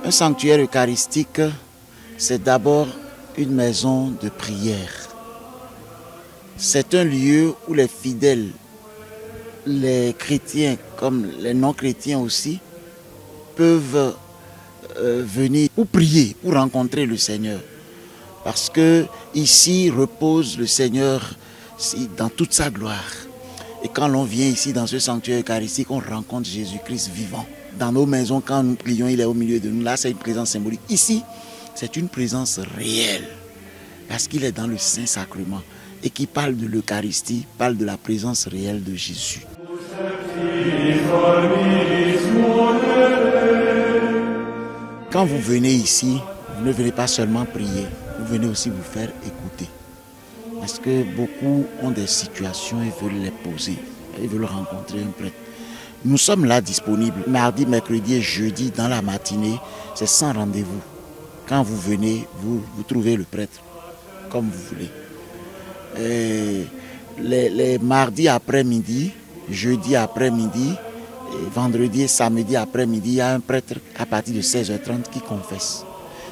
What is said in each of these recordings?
Un sanctuaire eucharistique, c'est d'abord une maison de prière. C'est un lieu où les fidèles, les chrétiens comme les non-chrétiens aussi, peuvent venir pour prier, pour rencontrer le Seigneur. Parce que ici repose le Seigneur dans toute sa gloire. Et quand l'on vient ici dans ce sanctuaire eucharistique, on rencontre Jésus-Christ vivant. Dans nos maisons, quand nous prions, il est au milieu de nous. Là, c'est une présence symbolique. Ici, c'est une présence réelle. Parce qu'il est dans le Saint-Sacrement. Et qui parle de l'Eucharistie, parle de la présence réelle de Jésus. Quand vous venez ici, vous ne venez pas seulement prier, vous venez aussi vous faire écouter. Parce que beaucoup ont des situations et veulent les poser, ils veulent rencontrer un prêtre. Nous sommes là disponibles, mardi, mercredi et jeudi dans la matinée, c'est sans rendez-vous. Quand vous venez, vous trouvez le prêtre, comme vous voulez. Et les mardis après-midi, jeudi après-midi, vendredi et samedi après-midi, il y a un prêtre à partir de 16h30 qui confesse.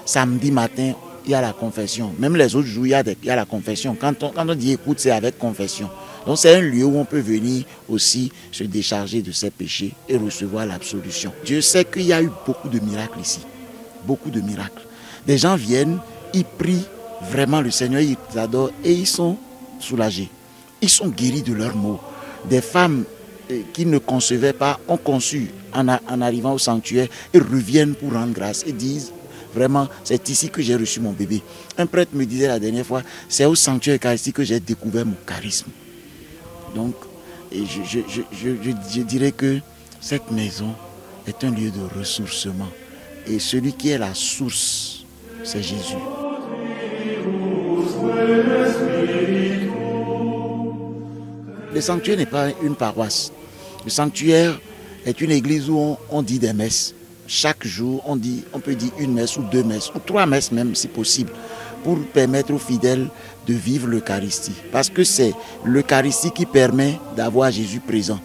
Samedi matin, il y a la confession. Même les autres jours, il y a la confession. Quand on dit écoute, c'est avec confession. Donc c'est un lieu où on peut venir aussi se décharger de ses péchés et recevoir l'absolution. Dieu sait qu'il y a eu beaucoup de miracles ici. Beaucoup de miracles. Des gens viennent, ils prient vraiment le Seigneur, ils adorent et ils sont soulagés. Ils sont guéris de leurs maux. Des femmes qui ne concevaient pas ont conçu en arrivant au sanctuaire et reviennent pour rendre grâce et disent vraiment, c'est ici que j'ai reçu mon bébé. Un prêtre me disait la dernière fois, c'est au sanctuaire eucharistique que j'ai découvert mon charisme. Donc, et je dirais que cette maison est un lieu de ressourcement. Et celui qui est la source, c'est Jésus. Le sanctuaire n'est pas une paroisse. Le sanctuaire est une église où on dit des messes. Chaque jour, on peut dire une messe ou deux messes, ou trois messes même si possible, pour permettre aux fidèles de vivre l'Eucharistie. Parce que c'est l'Eucharistie qui permet d'avoir Jésus présent.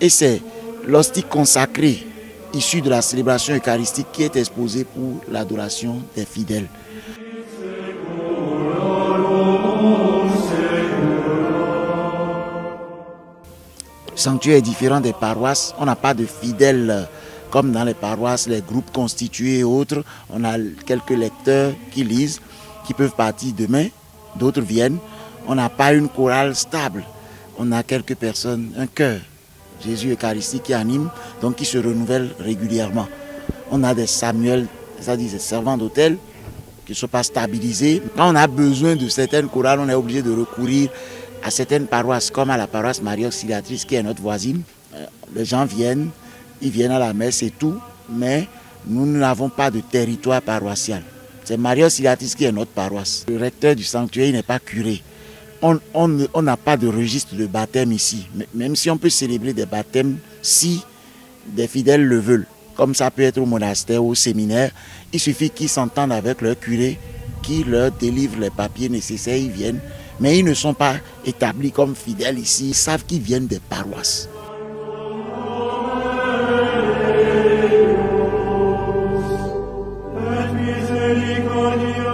Et c'est l'hostie consacrée, issue de la célébration eucharistique, qui est exposée pour l'adoration des fidèles. Le sanctuaire est différent des paroisses. On n'a pas de fidèles comme dans les paroisses, les groupes constitués et autres. On a quelques lecteurs qui lisent, qui peuvent partir demain. D'autres viennent. On n'a pas une chorale stable. On a quelques personnes, un chœur, Jésus Eucharistique qui anime, donc qui se renouvelle régulièrement. On a des Samuel, c'est-à-dire des servants d'hôtel, qui ne sont pas stabilisés. Quand on a besoin de certaines chorales, on est obligé de recourir à certaines paroisses, comme à la paroisse Marie Auxiliatrice, qui est notre voisine. Les gens viennent, ils viennent à la messe et tout, mais nous n'avons pas de territoire paroissial. C'est Marie Auxiliatrice qui est notre paroisse. Le recteur du sanctuaire, il n'est pas curé. On n'a pas de registre de baptême ici, même si on peut célébrer des baptêmes si des fidèles le veulent. Comme ça peut être au monastère ou au séminaire, il suffit qu'ils s'entendent avec leur curé, qui leur délivre les papiers nécessaires, ils viennent. Mais ils ne sont pas établis comme fidèles ici, ils savent qu'ils viennent des paroisses. Misericordia